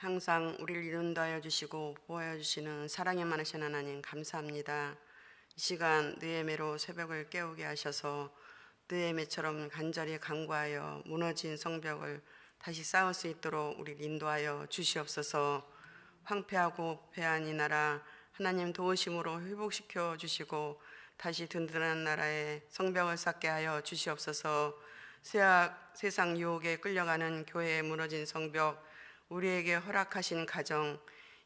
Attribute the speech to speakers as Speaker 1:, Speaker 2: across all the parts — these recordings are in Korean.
Speaker 1: 항상 우리를 인도하여 주시고 보호하여 주시는 사랑이 많으신 하나님 감사합니다. 이 시간 느헤미야로 새벽을 깨우게 하셔서 느헤미야처럼 간절히 간구하여 무너진 성벽을 다시 쌓을 수 있도록 우리를 인도하여 주시옵소서. 황폐하고 패한 이 나라 하나님 도우심으로 회복시켜 주시고 다시 든든한 나라에 성벽을 쌓게 하여 주시옵소서. 세상 유혹에 끌려가는 교회의 무너진 성벽, 우리에게 허락하신 가정,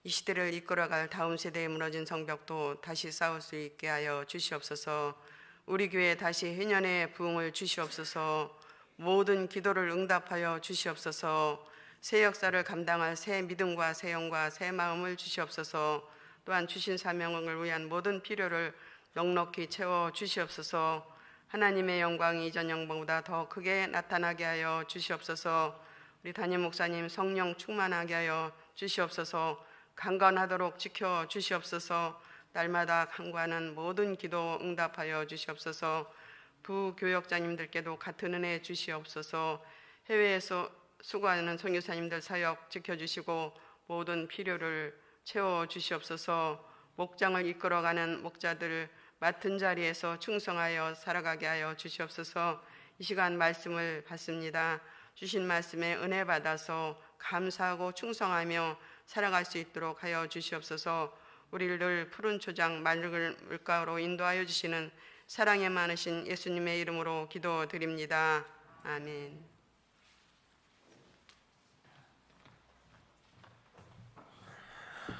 Speaker 1: 이 시대를 이끌어갈 다음 세대의 무너진 성벽도 다시 쌓을 수 있게 하여 주시옵소서. 우리 교회에 다시 해년의 부흥을 주시옵소서. 모든 기도를 응답하여 주시옵소서. 새 역사를 감당할 새 믿음과 새 영과 새 마음을 주시옵소서. 또한 주신 사명을 위한 모든 필요를 넉넉히 채워 주시옵소서. 하나님의 영광이 이전 영광보다 더 크게 나타나게 하여 주시옵소서. 우리 담임 목사님 성령 충만하게 하여 주시옵소서. 강건하도록 지켜 주시옵소서. 날마다 간구하는 모든 기도 응답하여 주시옵소서. 부교역자님들께도 같은 은혜 주시옵소서. 해외에서 수고하는 선교사님들 사역 지켜주시고 모든 필요를 채워 주시옵소서. 목장을 이끌어가는 목자들 맡은 자리에서 충성하여 살아가게 하여 주시옵소서. 이 시간 말씀을 받습니다. 주신 말씀에 은혜 받아서 감사하고 충성하며 살아갈 수 있도록 하여 주시옵소서. 우리를 늘 푸른 초장 맑은 물가로 인도하여 주시는 사랑에 많으신 예수님의 이름으로 기도드립니다. 아멘.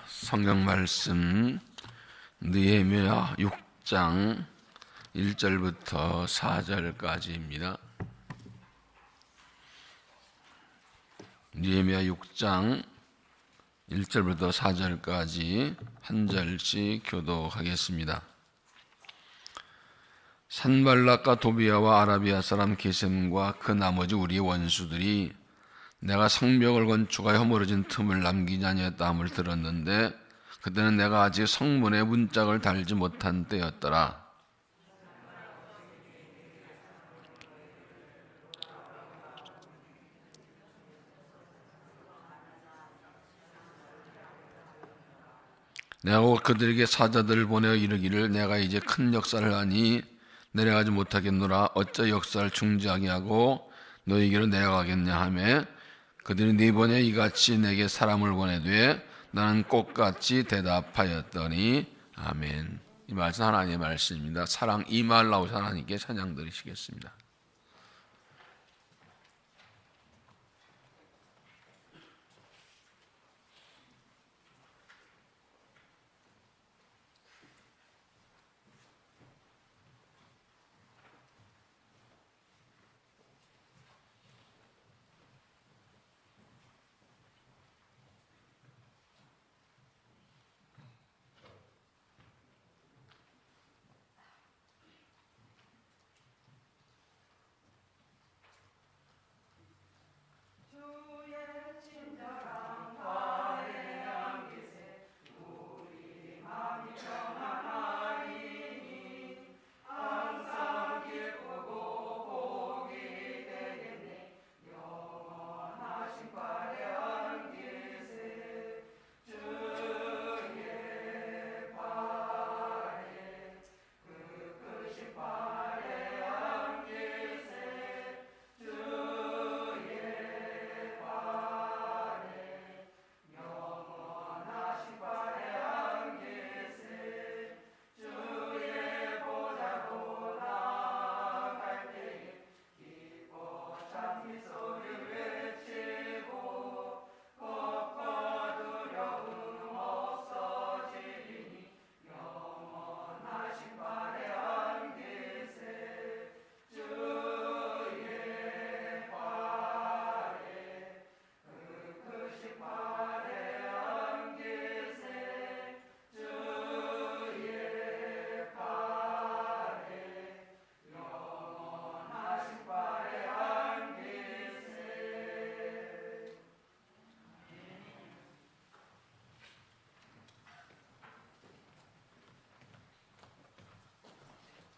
Speaker 2: 성경 말씀 느헤미야 6장 1절부터 4절까지입니다. 느헤미야 6장 1절부터 4절까지 한 절씩 교독하겠습니다. 산발락과 도비아와 아라비아 사람 게셈과 그 나머지 우리 원수들이 내가 성벽을 건축하여 허물어진 틈을 남기지 아니했다함을 들었는데 그때는 내가 아직 성문에 문짝을 달지 못한 때였더라. 내가 곧 그들에게 사자들을 보내어 이르기를 내가 이제 큰 역사를 하니 내려가지 못하겠노라. 어찌 역사를 중지하게 하고 너희에게로 내려가겠냐 하매 그들이 네 번에 이같이 내게 사람을 보내되 나는 꽃같이 대답하였더니 아멘. 이 말씀 하나님의 말씀입니다. 사랑 임할 나오신 하나님께 찬양 드리시겠습니다.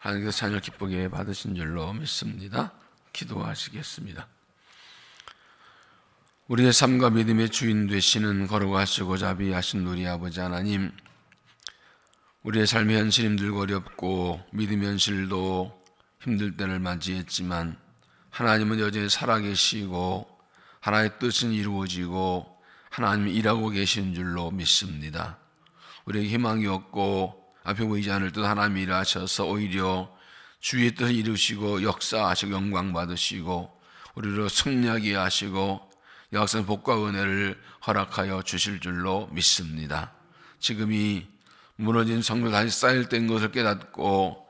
Speaker 2: 하나님께서 자녀를 기쁘게 받으신 줄로 믿습니다. 기도하시겠습니다. 우리의 삶과 믿음의 주인 되시는 거룩하시고 자비하신 우리 아버지 하나님, 우리의 삶의 현실 힘들고 어렵고 믿음의 현실도 힘들 때를 맞이했지만 하나님은 여전히 살아계시고 하나의 뜻은 이루어지고 하나님이 일하고 계신 줄로 믿습니다. 우리에게 희망이 없고 앞에 보이지 않을 듯 하나님이 일하셔서 오히려 주의 뜻을 이루시고 역사하시고 영광 받으시고 우리로 승리하게 하시고 역사의 복과 은혜를 허락하여 주실 줄로 믿습니다. 지금이 무너진 성벽 다시 쌓일된 것을 깨닫고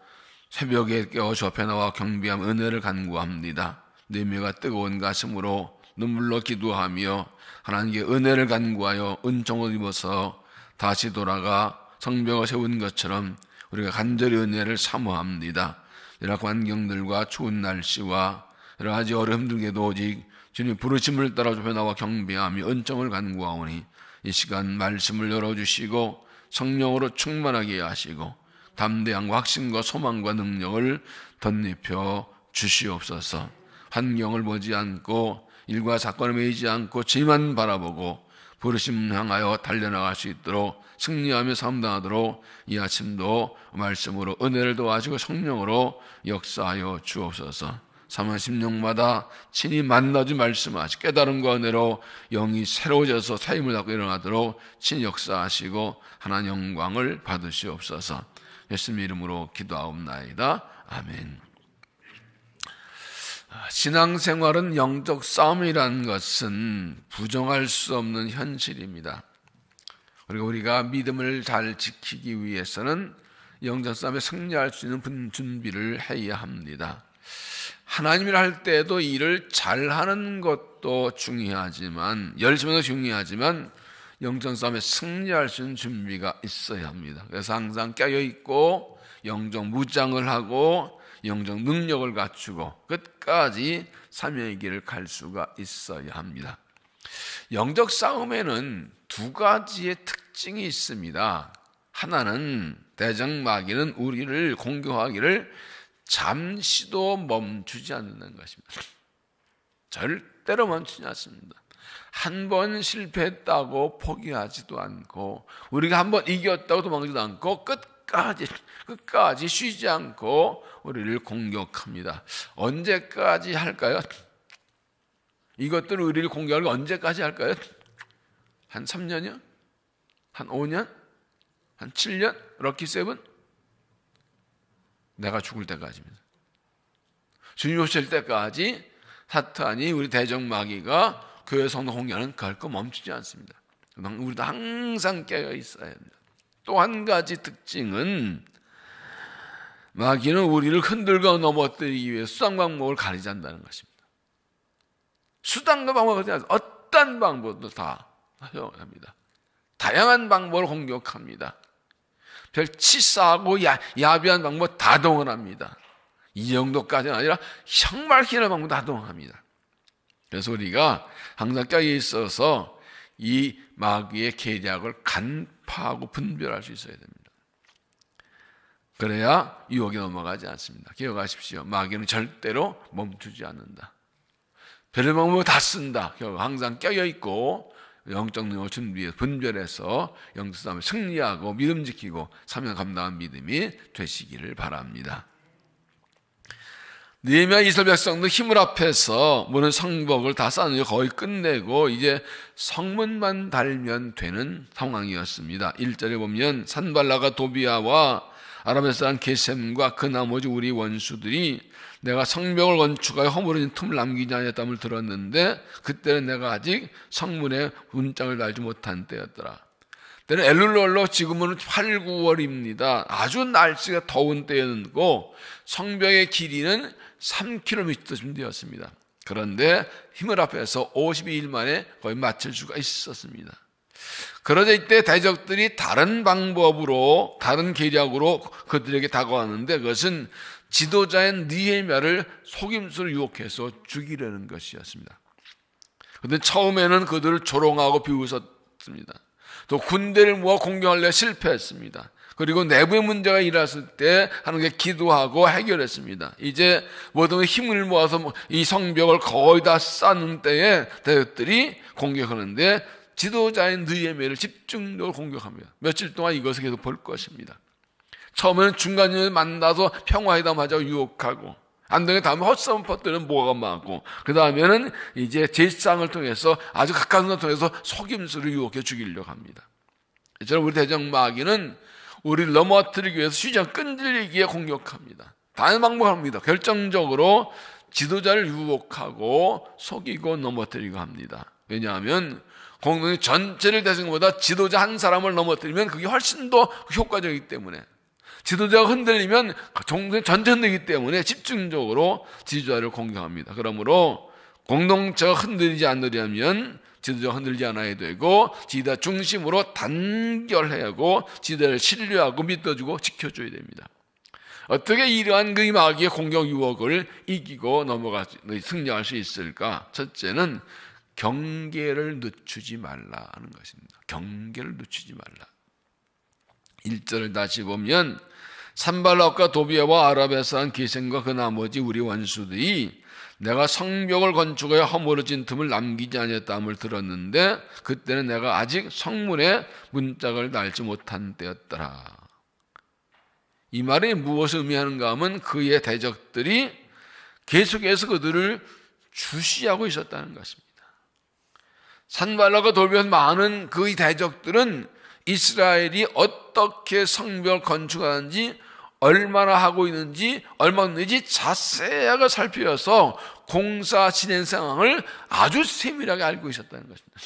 Speaker 2: 새벽에 깨어 주 앞에 나와 경배하며 은혜를 간구합니다. 느헤미야가 뜨거운 가슴으로 눈물로 기도하며 하나님께 은혜를 간구하여 은총을 입어서 다시 돌아가 성벽을 세운 것처럼 우리가 간절히 은혜를 사모합니다. 여러 환경들과 추운 날씨와 여러 가지 어려움들에도 오직 주님 부르심을 따라 좁혀 나와 경배하며 은총을 간구하오니 이 시간 말씀을 열어주시고 성령으로 충만하게 하시고 담대함과 확신과 소망과 능력을 덧입혀 주시옵소서. 환경을 보지 않고 일과 사건을 매이지 않고 주님만 바라보고 부르심 향하여 달려나갈 수 있도록 승리하며 삶당하도록 이 아침도 말씀으로 은혜를 도와주고 성령으로 역사하여 주옵소서. 30년마다 친히 만나주 말씀하시 깨달음과 은혜로 영이 새로워져서 사임을 갖고 일어나도록 친히 역사하시고 하나님 영광을 받으시옵소서. 예수님 이름으로 기도하옵나이다. 아멘. 신앙생활은 영적 싸움이라는 것은 부정할 수 없는 현실입니다. 그리고 우리가 믿음을 잘 지키기 위해서는 영적 싸움에 승리할 수 있는 준비를 해야 합니다. 하나님을 할 때도 일을 잘하는 것도 중요하지만 열심히도 중요하지만 영적 싸움에 승리할 수 있는 준비가 있어야 합니다. 그래서 항상 깨어있고 영적 무장을 하고 영적 능력을 갖추고 끝까지 사명의 길을 갈 수가 있어야 합니다. 영적 싸움에는 두 가지의 특징이 있습니다. 하나는 대적마귀는 우리를 공격하기를 잠시도 멈추지 않는다는 것입니다. 절대로 멈추지 않습니다. 한 번 실패했다고 포기하지도 않고 우리가 한 번 이겼다고 도망가지도 않고 끝까지 쉬지 않고 우리를 공격합니다. 언제까지 할까요? 이것들은 우리를 공격하고 언제까지 할까요? 한 3년이요? 한 5년? 한 7년? 럭키 세븐? 내가 죽을 때까지입니다. 주님 오실 때까지 사탄이 우리 대적마귀가 교회 성도 공격하는 결코 멈추지 않습니다. 우리도 항상 깨어 있어야 합니다. 또 한 가지 특징은 마귀는 우리를 흔들고 넘어뜨리기 위해 수단과 방법을 가리지 않는다는 것입니다. 수단과 방법을 가리지 않습니다. 어떤 방법도 다 사용합니다. 다양한 방법을 공격합니다. 별 치사하고 야비한 방법 다 동원합니다. 이 정도까지는 아니라 정말 희한한 방법 다 동원합니다. 그래서 우리가 항상 깨어 있어서 이 마귀의 계략을 간파하고 분별할 수 있어야 됩니다. 그래야 유혹에 넘어가지 않습니다. 기억하십시오. 마귀는 절대로 멈추지 않는다. 별의 방법을 다 쓴다. 항상 깨어 있고 영적 능력을 준비해서 분별해서 영적 싸움에 승리하고 믿음 지키고 사명 감당한 믿음이 되시기를 바랍니다. 느헤미야 이스라엘 백성도 힘을 합해서 무는 성벽을 다 쌓는 거의 끝내고 이제 성문만 달면 되는 상황이었습니다. 1절에 보면 산발라가 도비아와 아람의 사람 게셈과 그 나머지 우리 원수들이 내가 성벽을 건축하여 허물어진 틈을 남기지 않았다함을 들었는데 그때는 내가 아직 성문에 문짝을 달지 못한 때였더라. 때는 엘룰월로 지금은 8, 9월입니다. 아주 날씨가 더운 때였고 성벽의 길이는 3km 되었습니다. 그런데 힘을 합해서 52일 만에 거의 마칠 수가 있었습니다. 그러자 이때 대적들이 다른 방법으로 다른 계략으로 그들에게 다가왔는데 그것은 지도자인 느헤미야를 속임수로 유혹해서 죽이려는 것이었습니다. 그런데 처음에는 그들을 조롱하고 비웃었습니다. 또 군대를 모아 공격하려 실패했습니다. 그리고 내부의 문제가 일어났을 때 하나님께 기도하고 해결했습니다. 이제 모든 힘을 모아서 이 성벽을 거의 다 쌓는 때에 대적들이 공격하는데 지도자인 느헤미야를 집중적으로 공격합니다. 며칠 동안 이것을 계속 볼 것입니다. 처음에는 중간에 만나서 평화회담하자고 유혹하고 안 되게 다음에 헛소문 퍼뜨리는 뭐가 많고 그 다음에는 이제 제사장을 통해서 아주 가까운 걸 통해서 속임수를 유혹해 죽이려고 합니다. 이처럼 우리 대적 마귀는 우리를 넘어뜨리기 위해서 시장 끈질기게 공격합니다. 다른 방법을 합니다. 결정적으로 지도자를 유혹하고 속이고 넘어뜨리고 합니다. 왜냐하면 공동체 전체를 대적한 것보다 지도자 한 사람을 넘어뜨리면 그게 훨씬 더 효과적이기 때문에 지도자가 흔들리면 공동체 전체 흔들리기 때문에 집중적으로 지도자를 공격합니다. 그러므로 공동체가 흔들리지 않으려면 지도자가 흔들리지 않아야 되고 지도자 중심으로 단결해야 하고 지도자를 신뢰하고 믿어주고 지켜줘야 됩니다. 어떻게 이러한 그 마귀의 공격 유혹을 이기고 승리할 수 있을까? 첫째는 경계를 늦추지 말라는 것입니다. 경계를 늦추지 말라. 1절을 다시 보면 산발락과 도비아와 아랍의 사람 기생과 그 나머지 우리 원수들이 내가 성벽을 건축하여 허물어진 틈을 남기지 아니했다함을 들었는데 그때는 내가 아직 성문에 문짝을 달지 못한 때였더라. 이 말이 무엇을 의미하는가 하면 그의 대적들이 계속해서 그들을 주시하고 있었다는 것입니다. 산발락과 도비아와 많은 그의 대적들은 이스라엘이 어떻게 성벽을 건축하는지 얼마나 하고 있는지 얼마나 있는지 자세하게 살펴서 공사 진행 상황을 아주 세밀하게 알고 있었다는 것입니다.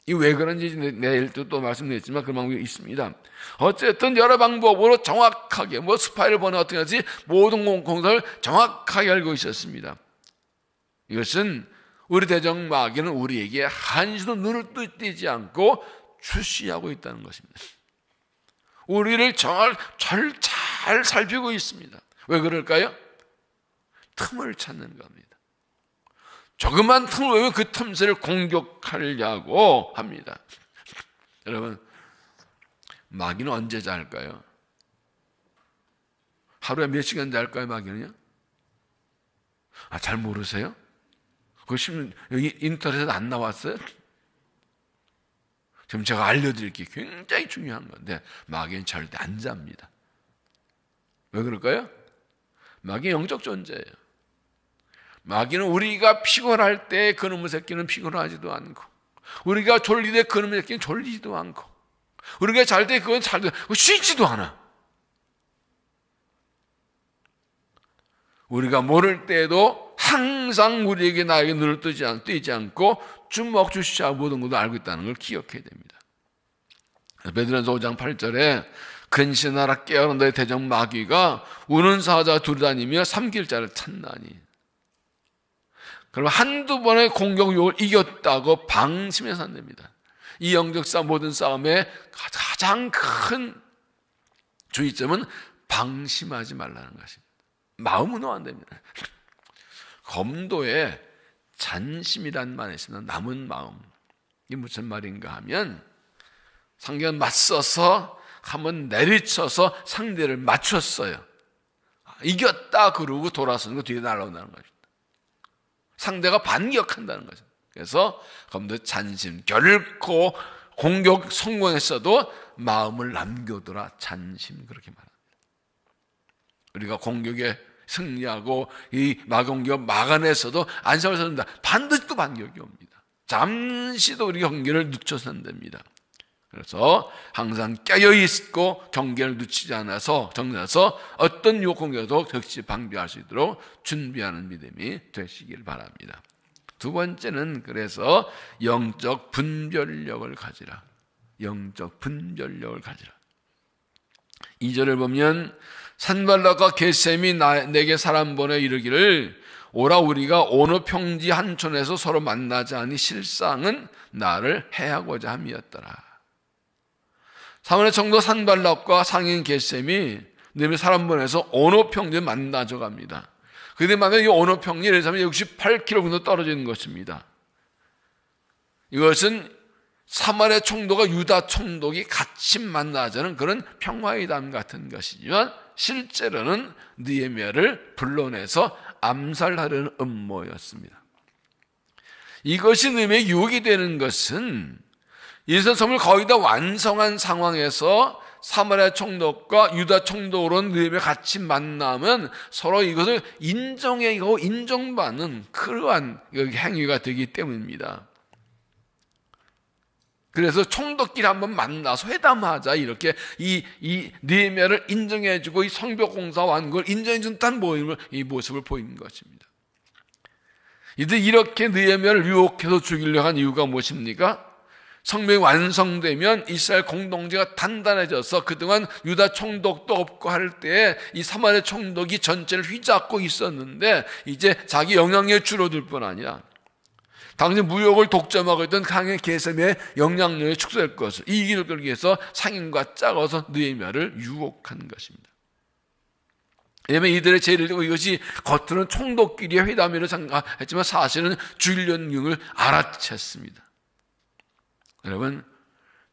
Speaker 2: 이 왜 그런지 내일 또 말씀드렸지만 그 방법이 있습니다. 어쨌든 여러 방법으로 정확하게 스파이를 보내 어떻게 하지 모든 공사를 정확하게 알고 있었습니다. 이것은 우리 대적 마귀는 우리에게 한시도 눈을 뜨지 않고 주시하고 있다는 것입니다. 우리를 잘 살피고 있습니다. 왜 그럴까요? 틈을 찾는 겁니다. 조그만 틈을 외면 그 틈새를 공격하려고 합니다. 여러분, 마귀는 언제 잘까요? 하루에 몇 시간 잘까요, 마귀는요? 잘 모르세요? 그거 여기 인터넷에 안 나왔어요? 지금 제가 알려드릴 게 굉장히 중요한 건데 마귀는 절대 안 잡니다. 왜 그럴까요? 마귀는 영적 존재예요. 마귀는 우리가 피곤할 때 그놈의 새끼는 피곤하지도 않고 우리가 졸릴 때 그놈의 새끼는 졸리지도 않고 우리가 잘 때 그건 쉬지도 않아. 우리가 모를 때에도 항상 우리에게 나에게 눈을 뜨지 않고 주먹 주시자 모든 것도 알고 있다는 걸 기억해야 됩니다. 베드로전서 5장 8절에 근신하라 깨어난 너의 대적 마귀가 우는 사자 두루다니며 삼킬 자를 찾나니. 그럼 한두 번의 공격 유혹을 이겼다고 방심해서 안 됩니다. 이 영적 싸움 모든 싸움의 가장 큰 주의점은 방심하지 말라는 것입니다. 마음은 안 됩니다. 검도에 잔심이란 말이 있습니다. 남은 마음. 이게 무슨 말인가 하면 상대와 맞서서 한번 내리쳐서 상대를 맞췄어요. 이겼다 그러고 돌아서는 거 뒤에 날아온다는 것입니다. 상대가 반격한다는 거죠. 그래서 검도 잔심. 결코 공격 성공했어도 마음을 남겨둬라. 잔심 그렇게 말합니다. 우리가 공격에 승리하고 이 마공격 막아내서도 안심을 섭니다. 반드시 또 반격이 옵니다. 잠시도 우리 경계를 늦춰서는 안 됩니다. 그래서 항상 깨어있고 경계를 늦추지 않아서 정리해서 어떤 유혹 공격도 즉시 방비할 수 있도록 준비하는 믿음이 되시길 바랍니다. 두 번째는 그래서 영적 분별력을 가지라. 영적 분별력을 가지라. 2절을 보면 산발락과 게셈이 내게 사람 보내 이르기를 오라 우리가 어느 평지 한촌에서 서로 만나지 아니 실상은 나를 해하고자 함이었더라. 사문의 청도 산발락과 상인 게셈이 너희 사람 보내서 어느 평지에 만나져 갑니다. 그들이 만나면 이 어느 평지 예를 들면 68km 떨어지는 것입니다. 이것은 사마리아 총독과 유다 총독이 같이 만나자는 그런 평화회담 같은 것이지만 실제로는 느헤미야를 불러내서 암살하려는 음모였습니다. 이것이 느헤미야의 유혹이 되는 것은 이스라엘 거의 다 완성한 상황에서 사마리아 총독과 유다 총독으로는 느헤미야가 같이 만나면 서로 이것을 인정하고 인정받는 그러한 행위가 되기 때문입니다. 그래서 총독끼리 한번 만나서 회담하자, 이렇게 이 느헤미야를 인정해주고 이 성벽 공사 완공을 인정해준다는 모임을, 이 모습을 보이는 것입니다. 이들 이렇게 느헤미야를 유혹해서 죽이려고 한 이유가 무엇입니까? 성벽이 완성되면 이스라엘 공동체가 단단해져서 그동안 유다 총독도 없고 할 때 이 사마리아 총독이 전체를 휘잡고 있었는데 이제 자기 영향력이 줄어들 뿐 아니라 당시 무역을 독점하고 있던 강의 게셈의 영향력이 축소될 것을, 이 길을 끌기 위해서 상인과 짝어서 느헤미야를 유혹한 것입니다. 왜냐하면 이들의 죄를 지고 이것이 겉으로는 총독끼리의 회담이라고 생각했지만 사실은 죽이려는 걸 알아챘습니다. 여러분,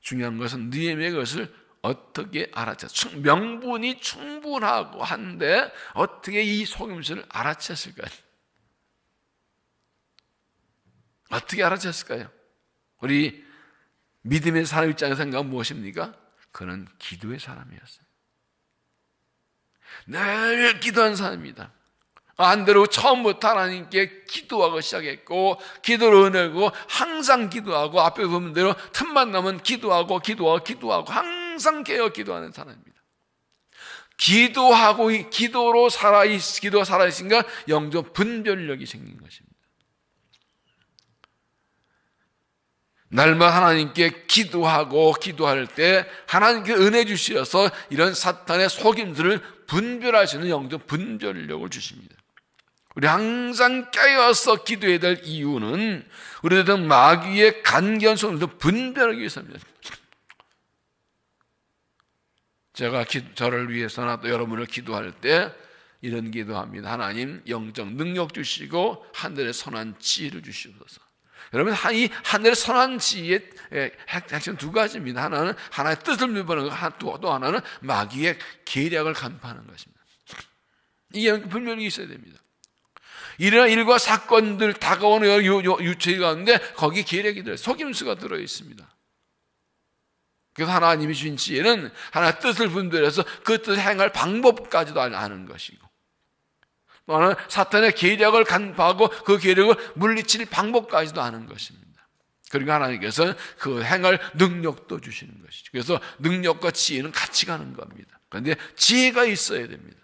Speaker 2: 중요한 것은 느헤미야가 그것을 어떻게 알아챘을까? 명분이 충분하고 한데 어떻게 이 속임수를 알아챘을까요? 어떻게 알아챘을까요? 우리 믿음의 사람 입장에서 생각하면 무엇입니까? 그는 기도의 사람이었어요. 늘 기도한 사람입니다. 반대로 처음부터 하나님께 기도하고 시작했고, 기도를 은혜고 항상 기도하고, 앞에 보면 대로 틈만 나면 기도하고 항상 깨어 기도하는 사람입니다. 기도하고 기도가 살아있으니까 영적 분별력이 생긴 것입니다. 날마다 하나님께 기도할 때 하나님께 은혜 주시어서 이런 사탄의 속임수를 분별하시는 영적 분별력을 주십니다. 우리 항상 깨어서 기도해야 될 이유는 우리들은 마귀의 간계한 속임수를 분별하기 위해서입니다. 제가 저를 위해서나 또 여러분을 기도할 때 이런 기도합니다. 하나님, 영적 능력 주시고 하늘의 선한 지혜를 주시옵소서. 여러분, 이 하늘의 선한 지혜의 핵심 두 가지입니다. 하나는 하나의 뜻을 누리는 것, 또 하나는 마귀의 계략을 간파하는 것입니다. 이게 분명히 있어야 됩니다. 이러한 일과 사건들 다가오는 유체 가운데 거기 계략이 속임수가 들어 있습니다. 그래서 하나님이 주신 지혜는 하나의 뜻을 분별해서 그 뜻을 행할 방법까지도 아는 것이고, 또 하나는 사탄의 계략을 간파하고 그 계략을 물리칠 방법까지도 아는 것입니다. 그리고 하나님께서는 그 행할 능력도 주시는 것이죠. 그래서 능력과 지혜는 같이 가는 겁니다. 그런데 지혜가 있어야 됩니다.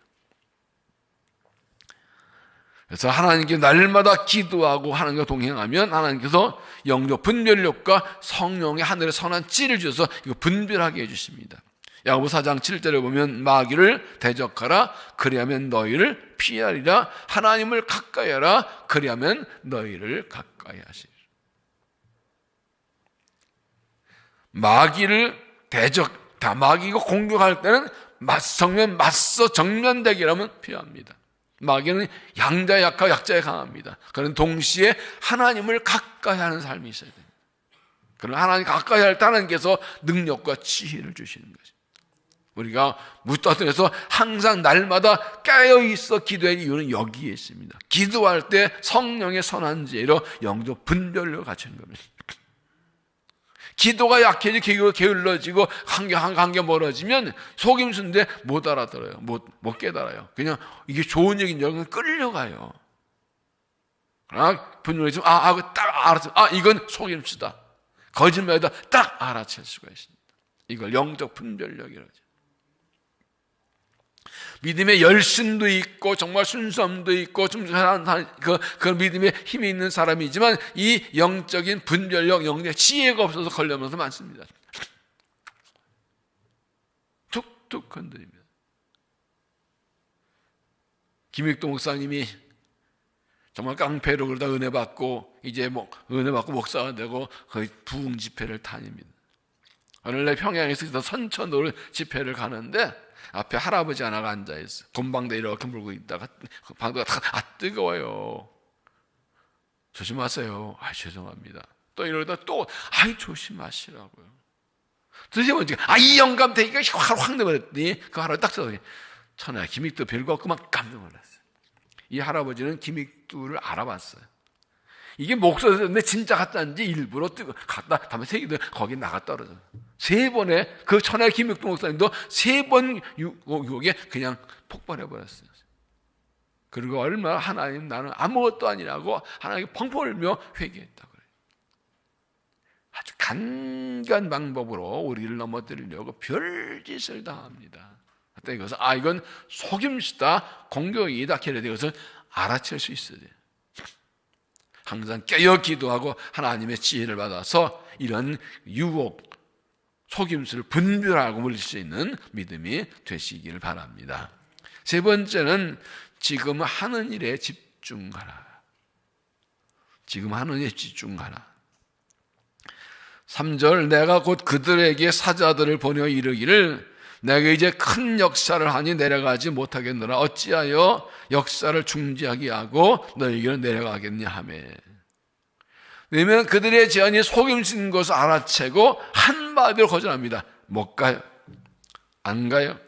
Speaker 2: 그래서 하나님께 날마다 기도하고 하나님과 동행하면 하나님께서 영적 분별력과 성령의 하늘의 선한 지혜를 주셔서 이거 분별하게 해주십니다. 야고보 4장 7절에 보면 마귀를 대적하라, 그리하면 너희를 피하리라. 하나님을 가까이 하라, 그리하면 너희를 가까이 하시리라. 마귀를 마귀가 공격할 때는 맞서 정면대기라면 필요합니다. 마귀는 양자의 약하고 약자의 강합니다. 그런 동시에 하나님을 가까이 하는 삶이 있어야 됩니다. 그럼 하나님 가까이 할 때 하나님께서 능력과 지혜를 주시는 것입니다. 우리가 무따뜻해서 항상 날마다 깨어있어 기도할 이유는 여기에 있습니다. 기도할 때 성령의 선한 지혜로 영적 분별력을 갖추는 겁니다. 기도가 약해지고 게을러지고 관계 멀어지면 속임수인데 못 알아들어요. 못 깨달아요. 그냥 이게 좋은 얘기인 줄 알고 끌려가요. 그러나 분명히 좀 딱 알았어. 이건 속임수다, 거짓말이다, 딱 알아챌 수가 있습니다. 이걸 영적 분별력이라고 하죠. 믿음의 열심도 있고 정말 순수함도 있고 좀 그 믿음의 힘이 있는 사람이지만 이 영적인 분별력, 영적 지혜가 없어서 걸려면서 많습니다. 툭툭 건드립니다. 김익동 목사님이 정말 깡패로 그러다 은혜 받고 이제 은혜 받고 목사가 되고 거의 부흥 집회를 다닙니다. 어느 날 평양에서 선천도로 집회를 가는데 앞에 할아버지 하나가 앉아있어. 곰방대 이렇게 물고 있다가 방도가 뜨거워요. 조심하세요. 죄송합니다. 또 이러다 또 아이 조심하시라고요. 도대체 뭔지 이 영감 되기가 확 내버렸더니 그 할아버지 딱 써서 천하에 기믹도 별거 없구만 깜짝 놀랐어요. 이 할아버지는 기믹도를 알아봤어요. 이게 목소리였는데 진짜 가짜인지 일부러 갖다 다음에 새기도 거기 나가 떨어져요. 3번에 그 천하의 김육도 목사님도 3번 유혹에 그냥 폭발해버렸어요. 그리고 얼마나 하나님 나는 아무것도 아니라고 하나님께 펑펑 울며 회개했다고 그래요. 아주 간간 방법으로 우리를 넘어뜨리려고 별짓을 다 합니다. 그때 이것은 이건 속임수다, 공격이다. 그래도 이것을 알아챌 수 있어야 돼요. 항상 깨어 기도하고 하나님의 지혜를 받아서 이런 유혹, 속임수를 분별하고 물릴 수 있는 믿음이 되시기를 바랍니다. 3번째는 지금 하는 일에 집중하라. 지금 하는 일에 집중하라. 3절 내가 곧 그들에게 사자들을 보내어 이르기를 내가 이제 큰 역사를 하니 내려가지 못하겠노라. 어찌하여 역사를 중지하게 하고 너희에게는 내려가겠냐 하며. 왜냐하면 그들의 제안이 속임수인 것을 알아채고 한마디로 거절합니다. 못 가요. 안 가요.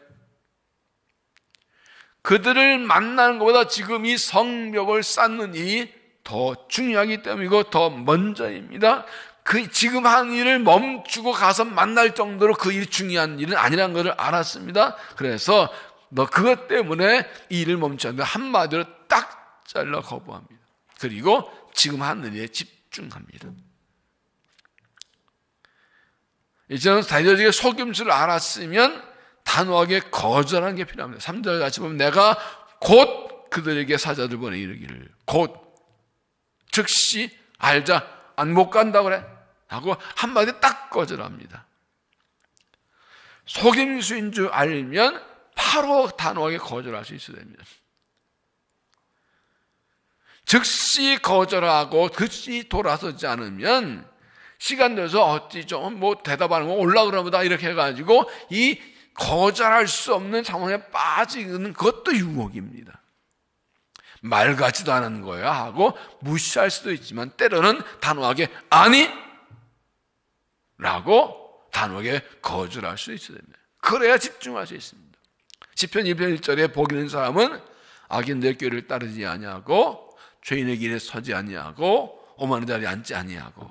Speaker 2: 그들을 만나는 것보다 지금 이 성벽을 쌓는 일이 더 중요하기 때문이고 더 먼저입니다. 그 지금 하는 일을 멈추고 가서 만날 정도로 그 일이 중요한 일은 아니라는 것을 알았습니다. 그래서 너 그것 때문에 이 일을 멈췄는데 한마디로 딱 잘라 거부합니다. 그리고 지금 하는 일에 집중합니다. 이제는 다윗에게 속임수를 알았으면 단호하게 거절하는 게 필요합니다. 3절 같이 보면 내가 곧 그들에게 사자들 보내 이르기를 곧 즉시 알자 안 못 간다 그래 하고 한마디 딱 거절합니다. 속임수인 줄 알면 바로 단호하게 거절할 수 있어야 됩니다. 즉시 거절하고 즉시 돌아서지 않으면 시간 돼서 어찌 좀 대답하는 거 올라오나 보다 이렇게 해가지고 이 거절할 수 없는 상황에 빠지는 것도 유혹입니다. 말 같지도 않은 거야 하고 무시할 수도 있지만 때로는 단호하게 아니 라고 단호하게 거절할 수 있어야 됩니다. 그래야 집중할 수 있습니다. 시편 1편 1절에 복 있는 사람은 악인들의 꾀를 따르지 아니하고 죄인의 길에 서지 아니하고 오만한 자리에 앉지 아니하고.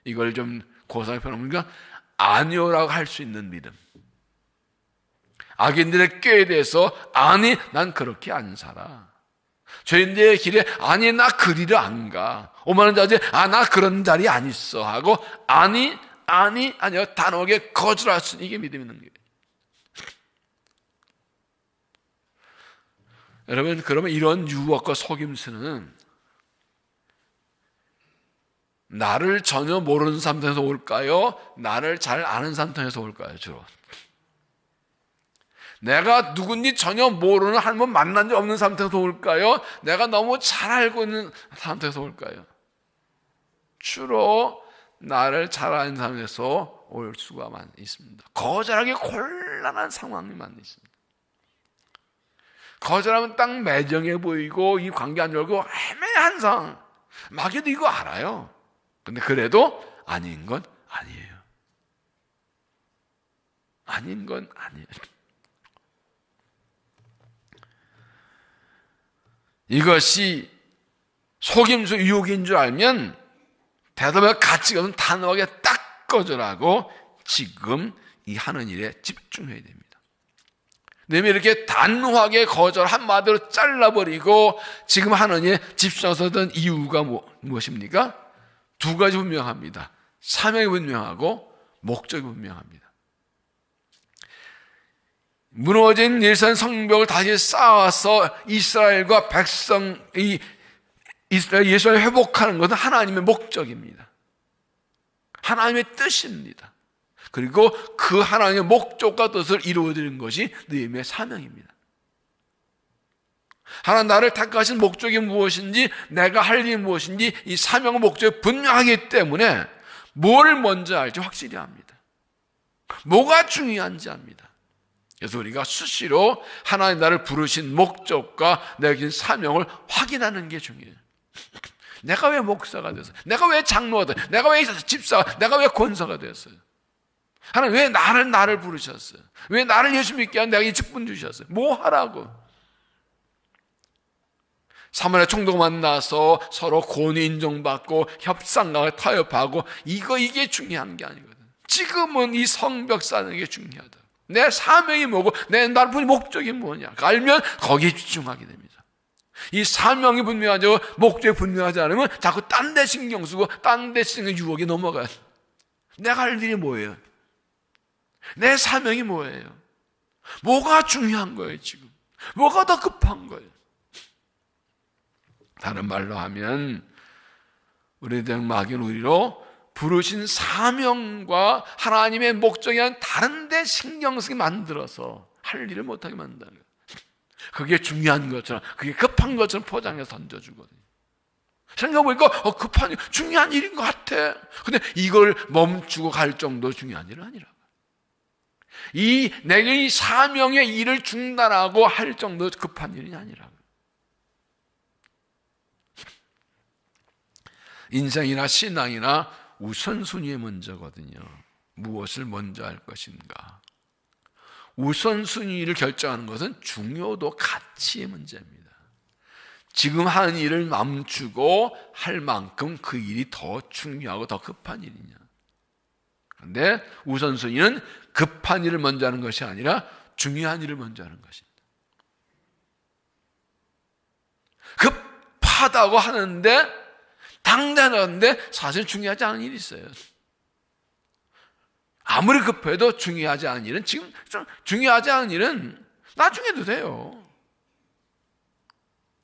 Speaker 2: 이걸 좀 고상하게 표현하니까 아니오라고 할 수 있는 믿음. 악인들의 꾀에 대해서 아니 난 그렇게 안 살아. 죄인들의 길에 아니 나 그 길을 안 가. 오만한 자리에 나 그런 자리 안 있어 하고 아니요 단호하게 거절할 수 있는 이게 믿음 있는 거예요. 여러분 그러면 이런 유혹과 속임수는 나를 전혀 모르는 사람에서 올까요? 나를 잘 아는 사람에서 올까요? 주로 내가 누군지 전혀 모르는 한 번 만난 적 없는 사람에서 올까요? 내가 너무 잘 알고 있는 사람에서 올까요? 주로 나를 잘 아는 사람에서 올 수가 있습니다. 거절하기 곤란한 상황이만 있습니다. 거절하면 딱 매정해 보이고 이 관계 안 열고 애매한 상황. 마귀도 이거 알아요. 근데 그래도 아닌 건 아니에요. 아닌 건 아니에요. 이것이 속임수 유혹인 줄 알면 대답할 가치가 없는 단호하게 딱 거절하고 지금 이 하는 일에 집중해야 됩니다. 내가 이렇게 단호하게 거절 한마디로 잘라버리고 지금 하는 일에 집중해서던 이유가 무엇입니까? 2가지 분명합니다. 사명이 분명하고 목적이 분명합니다. 무너진 예루살렘 성벽을 다시 쌓아서 이스라엘과 백성, 이스라엘 예루살렘을 회복하는 것은 하나님의 목적입니다. 하나님의 뜻입니다. 그리고 그 하나님의 목적과 뜻을 이루어드리는 것이 느헤미야의 사명입니다. 하나님 나를 택하신 목적이 무엇인지 내가 할 일이 무엇인지 이 사명의 목적이 분명하기 때문에 뭘 먼저 할지 확실히 합니다. 뭐가 중요한지 압니다. 그래서 우리가 수시로 하나님 나를 부르신 목적과 내가 진 사명을 확인하는 게 중요해요. 내가 왜 목사가 됐어요? 내가 왜 장로가 됐어요? 내가 왜 집사가, 내가 왜 권사가 됐어요? 하나님 왜 나를 부르셨어요? 왜 나를 예수 믿게 한 내가 이 직분 주셨어요? 뭐 하라고? 사마리아 총독 만나서 서로 권위 인정받고 협상과 타협하고 이게 중요한 게 아니거든. 지금은 이 성벽 쌓는 게 중요하다. 내 사명이 뭐고 내 나를 부른 목적이 뭐냐 알면 거기에 집중하게 됩니다. 이 사명이 분명하죠. 목적이 분명하지 않으면 자꾸 딴 데 신경 쓰고 딴 데 신경 유혹에 넘어가요. 내가 할 일이 뭐예요? 내 사명이 뭐예요? 뭐가 중요한 거예요 지금? 뭐가 더 급한 거예요? 다른 말로 하면 우리에 대한 막인 우리로 부르신 사명과 하나님의 목적이 아닌 다른 데 신경 쓰게 만들어서 할 일을 못하게 만든다는 거예요. 그게 중요한 것처럼, 그게 급한 것처럼 포장해서 던져주거든요. 생각해보니까 급한 일, 중요한 일인 것 같아. 근데 이걸 멈추고 갈 정도 중요한 일은 아니라고. 내게 이 사명의 일을 중단하고 할 정도 급한 일이 아니라고. 인생이나 신앙이나 우선순위의 문제거든요. 무엇을 먼저 할 것인가. 우선순위를 결정하는 것은 중요도 가치의 문제입니다. 지금 하는 일을 멈추고 할 만큼 그 일이 더 중요하고 더 급한 일이냐. 그런데 우선순위는 급한 일을 먼저 하는 것이 아니라 중요한 일을 먼저 하는 것입니다. 급하다고 하는데 당장 하는데 사실 중요하지 않은 일이 있어요. 아무리 급해도 중요하지 않은 일은 지금 중요하지 않은 일은 나중에 해도 돼요.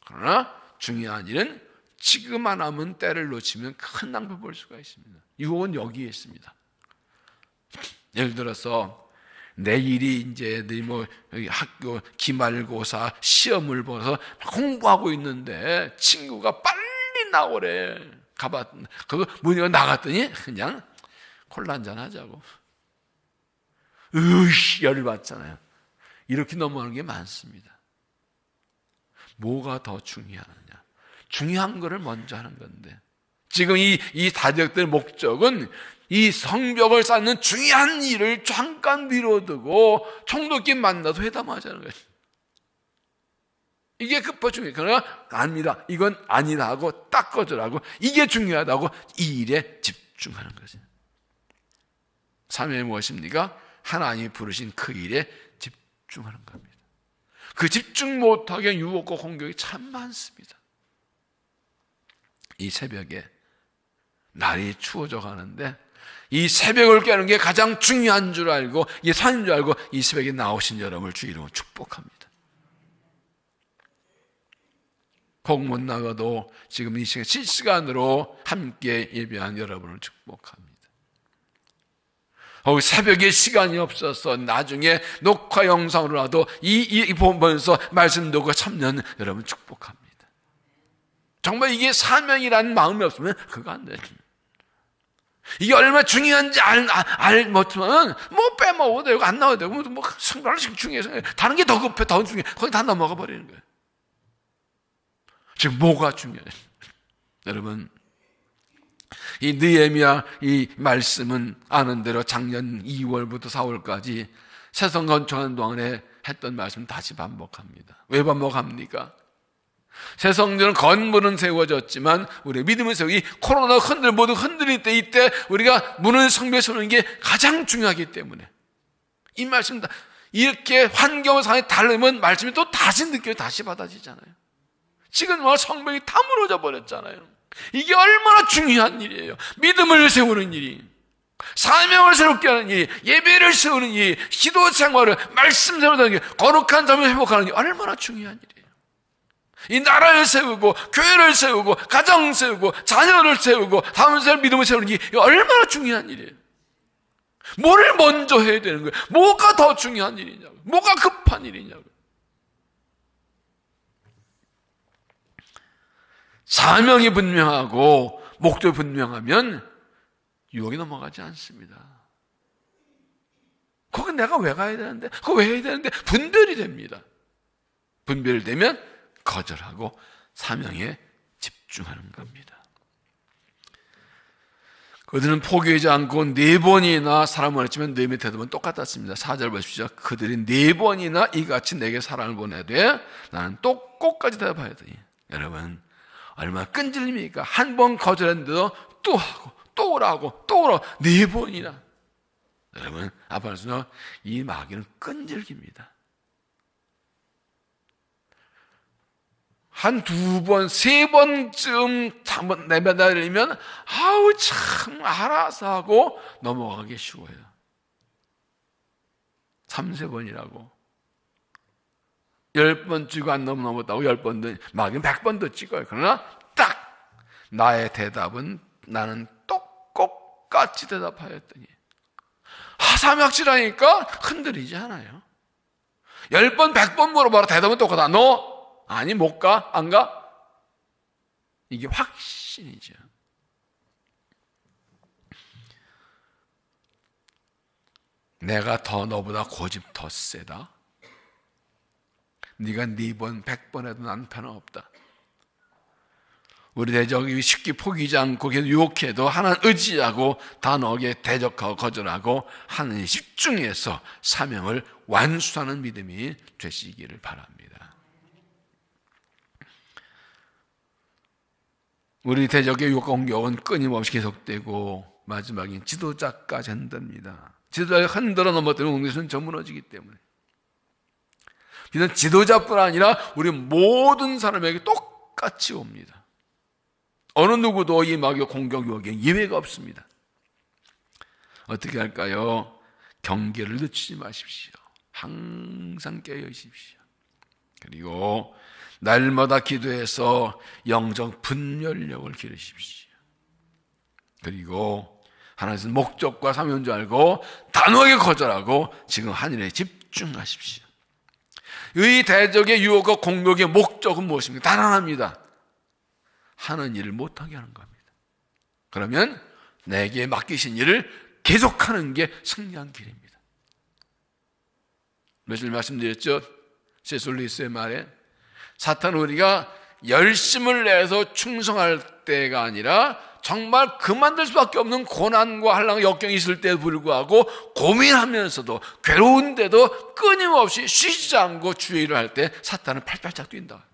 Speaker 2: 그러나 중요한 일은 지금 안 하면 때를 놓치면 큰 낭비 볼 수가 있습니다. 유혹은 여기에 있습니다. 예를 들어서 내일이 이제 여기 학교 기말고사 시험을 봐서 공부하고 있는데 친구가 빨리 나오래. 그거 문의가 나갔더니 그냥 콜라 한잔 하자고. 열을 받잖아요. 이렇게 넘어가는 게 많습니다. 뭐가 더 중요하느냐? 중요한 거를 먼저 하는 건데 지금 이 다적들의 목적은 이 성벽을 쌓는 중요한 일을 잠깐 미뤄두고 총독끼리 만나서 회담하자는 거예요. 이게 급하 중요해요. 그러나 아닙니다. 이건 아니다 하고 딱 꺼져라고 이게 중요하다고 이 일에 집중하는 거죠. 사명이 무엇입니까? 하나님이 부르신 그 일에 집중하는 겁니다. 그 집중 못하게 유혹과 공격이 참 많습니다. 이 새벽에 날이 추워져 가는데 이 새벽을 깨는 게 가장 중요한 줄 알고 이게 산인 줄 알고 이 새벽에 나오신 여러분을 주 이름으로 축복합니다. 꼭 못 나가도 지금 이 시간 실시간으로 함께 예배한 여러분을 축복합니다. 새벽에 시간이 없어서 나중에 녹화 영상으로라도 이 보면서 말씀 듣고 참여하는 여러분 축복합니다. 정말 이게 사명이라는 마음이 없으면 그거 안 돼요. 이게 얼마나 중요한지 못하면 뭐 빼먹어도 되고 안 나와도 되고 뭐 성별식 중요해서 다른 게 더 급해 더 중요해 거기 다 넘어가 버리는 거예요. 지금 뭐가 중요해요? 여러분 이 느헤미야 이 말씀은 아는 대로 작년 2월부터 4월까지 새성 건축하는 동안에 했던 말씀 다시 반복합니다. 왜 반복합니까? 새 성전은 건물은 세워졌지만 우리 믿음의 세우기 코로나 모두 흔들릴 때 이때 우리가 문을 성벽에 세우는 게 가장 중요하기 때문에 이 말씀 이렇게 환경 상황이 다르면 말씀이 또 다시 느껴 다시 받아지잖아요. 지금 성벽이 다 무너져 버렸잖아요. 이게 얼마나 중요한 일이에요. 믿음을 세우는 일이, 사명을 새롭게 하는 일이, 예배를 세우는 일이, 기도 생활을 말씀 세우는 게, 거룩한 삶을 회복하는 게 얼마나 중요한 일이에요. 이 나라를 세우고 교회를 세우고 가정 세우고 자녀를 세우고 다음 세대 믿음을 세우는 게 얼마나 중요한 일이에요. 뭐를 먼저 해야 되는 거예요? 뭐가 더 중요한 일이냐고, 뭐가 급한 일이냐고. 사명이 분명하고 목적이 분명하면 유혹이 넘어가지 않습니다. 거기 내가 왜 가야 되는데, 그거 왜 해야 되는데 분별이 됩니다. 분별되면 거절하고 사명에 집중하는 겁니다. 그들은 포기하지 않고 4번이나 사랑을 보냈지만 너희의 태도는 똑같았습니다. 4절 보십시오. 그들이 4번이나 이같이 내게 사랑을 보내되 나는 또 끝까지 대답하였더니, 여러분 얼마나 끈질립니까? 한 번 거절했는데도 또 하고 또 오라고 또 오라고 4번이나. 여러분 앞으로는 이 마귀는 끈질깁니다. 한 2번, 3번쯤 한번 내뱉으면 아우 참 알아서 하고 넘어가기 쉬워요. 3, 4번이라고 10번 찍고 안 넘었다고 10번도, 마귀는 100번도 찍어요. 그러나 딱 나의 대답은 나는 똑같이 대답하였더니, 하삼약지라니까 흔들리지 않아요. 10번 100번 물어봐라 대답은 똑같아. 너 아니 못 가? 안 가? 이게 확신이죠. 내가 더 너보다 고집 더 세다. 네가 4번 100번 해도 난 편함없다. 우리 대적이 쉽게 포기하지 않고 계속 유혹해도 하나님 의지하고 단호하게 대적하고 거절하고 하나님 집중해서 사명을 완수하는 믿음이 되시기를 바랍니다. 우리 대적의 유혹과 공격은 끊임없이 계속되고 마지막엔 지도자까지 흔듭니다. 지도자를 흔들어 넘어뜨리는 공격은 전 무너지기 때문에. 이는 지도자뿐 아니라 우리 모든 사람에게 똑같이 옵니다. 어느 누구도 이 마귀의 공격 유혹에 예외가 없습니다. 어떻게 할까요? 경계를 늦추지 마십시오. 항상 깨어 있으십시오. 그리고 날마다 기도해서 영적 분별력을 기르십시오. 그리고 하나님의 목적과 사명인 줄 알고 단호하게 거절하고 지금 한 일에 집중하십시오. 이 대적의 유혹과 공격의 목적은 무엇입니까? 단 하나입니다. 하는 일을 못하게 하는 겁니다. 그러면 내게 맡기신 일을 계속하는 게 승리한 길입니다. 며칠 말씀드렸죠? C.S. 루이스의 말에 사탄은 우리가 열심을 내서 충성할 때가 아니라 정말 그만둘 수밖에 없는 고난과 한란과 역경이 있을 때에 불구하고 고민하면서도 괴로운데도 끊임없이 쉬지 않고 주의 일을 할 때 사탄은 팔팔짝 뛴다.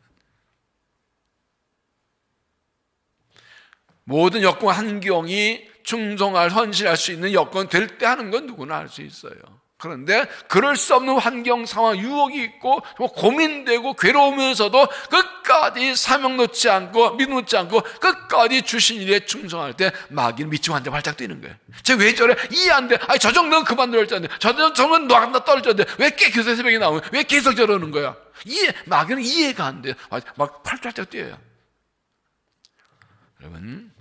Speaker 2: 모든 여건 환경이 충성할 헌신할 수 있는 여건 될 때 하는 건 누구나 할 수 있어요. 그런데 그럴 수 없는 환경 상황 유혹이 있고 고민되고 괴로우면서도 끝까지 사명 놓지 않고 믿음 놓지 않고 끝까지 주신 일에 충성할 때 마귀는 미치고 한대 발짝 뛰는 거예요. 쟤 왜 저래? 이해 안 돼. 아니 저 정도는 그만둘 줄 알았는데 저 정도는 나 떨어져 돼. 왜 교세 새벽에 나오면 왜 계속 저러는 거야? 마귀는 이해가 안 돼요. 막 팔짝 뛰어요. 여러분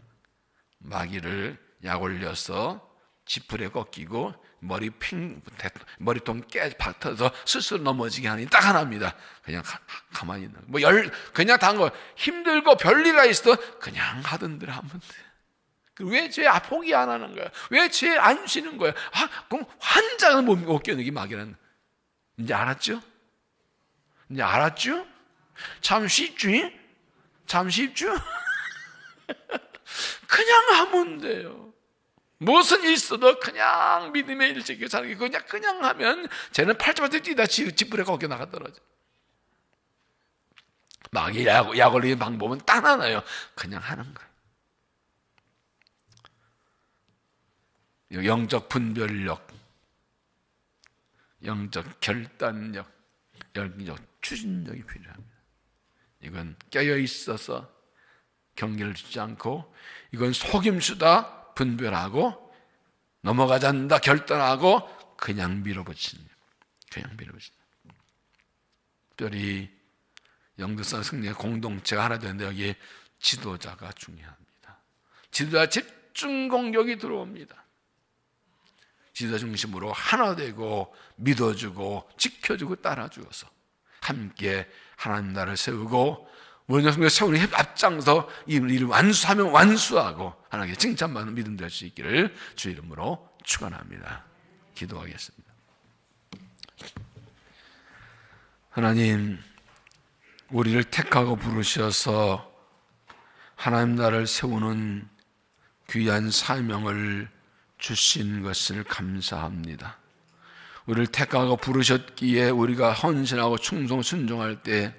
Speaker 2: 마귀를 약 올려서 지푸레 꺾이고 머리통 박혀서 스스로 넘어지게 하는 딱 하나입니다. 그냥 가만히 있는 거. 그냥 단 거 힘들고 별일이 있어 그냥 하던 대로 하면 돼. 왜 죄 포기 안 하는 거야? 왜 죄 안 쉬는 거야? 그럼 환장은 못 견디기 마귀는. 이제 알았죠? 이제 알았죠? 참 쉽지? 참 쉽죠? 그냥 하면 돼요. 무슨 일 있어도 그냥 믿음의 일찍 사는 게 그냥 하면 쟤는 팔자마자 뛰다 지푸레 꺾여 나가 떨어져. 마귀 약 올리는 방법은 딱 하나예요. 그냥 하는 거예요. 영적 분별력, 영적 결단력, 영적 추진력이 필요합니다. 이건 깨어 있어서 경계를 주지 않고, 이건 속임수다 분별하고 넘어가지 않는다 결단하고 그냥 밀어붙이는, 특별히 영도성 승리의 공동체가 하나 되는데 여기에 지도자가 중요합니다. 지도자 집중 공격이 들어옵니다. 지도자 중심으로 하나 되고 믿어주고 지켜주고 따라주어서 함께 하나님 나라를 세우고 원정성을 세우는 앞장서 이 일을 완수하고 하나님께 칭찬받는 믿음 될 수 있기를 주 이름으로 축원합니다. 기도하겠습니다. 하나님, 우리를 택하고 부르셔서 하나님 나라를 세우는 귀한 사명을 주신 것을 감사합니다. 우리를 택하고 부르셨기에 우리가 헌신하고 충성 순종할 때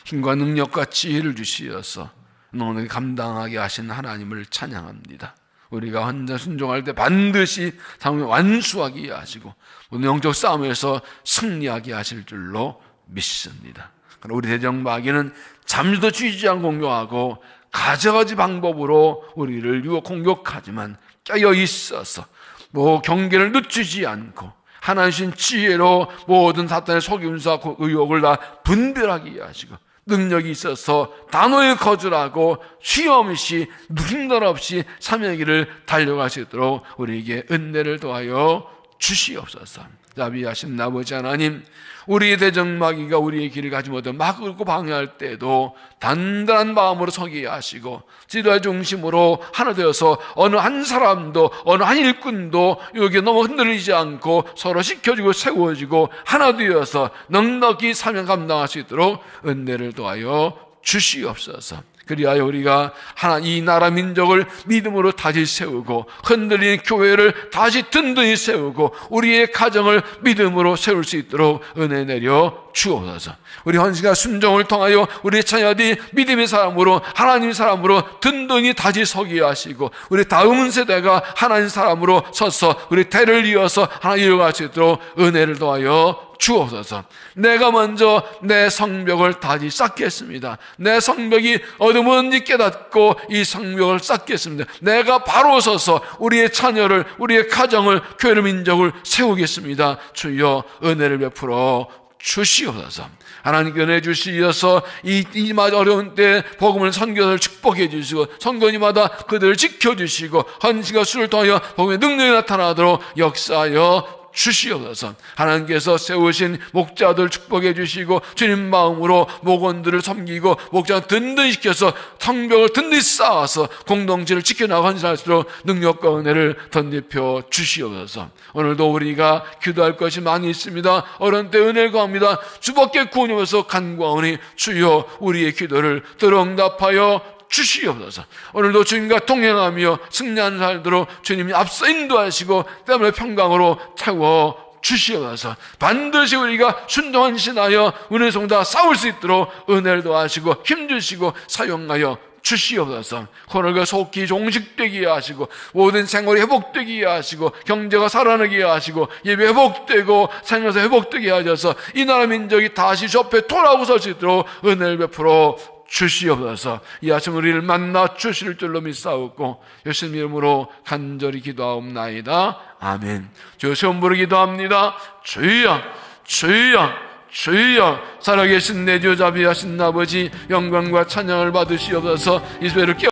Speaker 2: 힘과 능력과 지혜를 주시어서 너무나 감당하게 하신 하나님을 찬양합니다. 우리가 혼자 순종할 때 반드시 삶을 완수하게 하시고 모든 영적 싸움에서 승리하게 하실 줄로 믿습니다. 그러나 우리 대적마귀는 잠시도 쉬지 않고 공격하고 가져가지 방법으로 우리를 유혹 공격하지만 깨어 있어서 경계를 늦추지 않고 하나님 지혜로 모든 사탄의 속임수와 의혹을 다 분별하게 하시고 능력이 있어서 단호히 거절하고 쉬엄없이 누김날 없이 사명의 길을 달려갈 수 있도록 우리에게 은혜를 더하여 주시옵소서. 자비하신 아버지 하나님, 우리의 대적마귀가 우리의 길을 가지 못해 막고 방해할 때에도 단단한 마음으로 서게 하시고 지도의 중심으로 하나 되어서 어느 한 사람도 어느 한 일꾼도 여기에 너무 흔들리지 않고 서로 지켜주고 세워지고 하나 되어서 넉넉히 사명 감당할 수 있도록 은혜를 더하여 주시옵소서. 그리하여 우리가 이 나라 민족을 믿음으로 다시 세우고 흔들린 교회를 다시 든든히 세우고 우리의 가정을 믿음으로 세울 수 있도록 은혜 내려 주옵소서. 우리 헌신과 순종을 통하여 우리 자녀들이 믿음의 사람으로 하나님의 사람으로 든든히 다시 서게 하시고 우리 다음 세대가 하나님 사람으로 서서 우리 대를 이어서 하나 이어갈 수 있도록 은혜를 더하여 주옵소서. 내가 먼저 내 성벽을 다시 쌓겠습니다. 내 성벽이 어디든지 깨닫고 이 성벽을 쌓겠습니다. 내가 바로 서서 우리의 자녀를 우리의 가정을 교회를 민족을 세우겠습니다. 주여 은혜를 베풀어 주시옵소서. 하나님께 은혜 주시어서 이 어려운 때 복음을 선교를 축복해 주시고 선교지마다 그들을 지켜주시고 헌신과 수를 통하여 복음의 능력이 나타나도록 역사하여 주시옵소서. 하나님께서 세우신 목자들 축복해 주시고 주님 마음으로 목원들을 섬기고 목자 든든히 시켜서 성벽을 든든히 쌓아서 공동체를 지켜나가 헌신할 수 있도록 능력과 은혜를 덧입혀 주시옵소서. 오늘도 우리가 기도할 것이 많이 있습니다. 어려운 때 은혜를 구합니다. 주밖에 구원이어서 간구하오니 주여 우리의 기도를 들어응답하여 주시옵소서. 오늘도 주님과 동행하며 승리하는 살도록 주님이 앞서 인도하시고 때문에 평강으로 채워 주시옵소서. 반드시 우리가 순종헌신하여 은혜 성다 싸울 수 있도록 은혜를 더하시고 힘주시고 사용하여 주시옵소서. 코로나가 속히 종식되게 하시고 모든 생활이 회복되게 하시고 경제가 살아나게 하시고 예배 회복되고 생활에서 회복되게 하셔서 이 나라 민족이 다시 주 앞에 돌아오고 설 수 있도록 은혜를 베풀어 주시옵소서. 이 아침 우리를 만나 주실 줄로 믿사옵고 예수님 이름으로 간절히 기도하옵나이다. 아멘. 주여 시험 부르 기도합니다. 주여 주여 주여. 살아계신 내 주 자비하신 아버지 영광과 찬양을 받으시옵소서. 이 소리를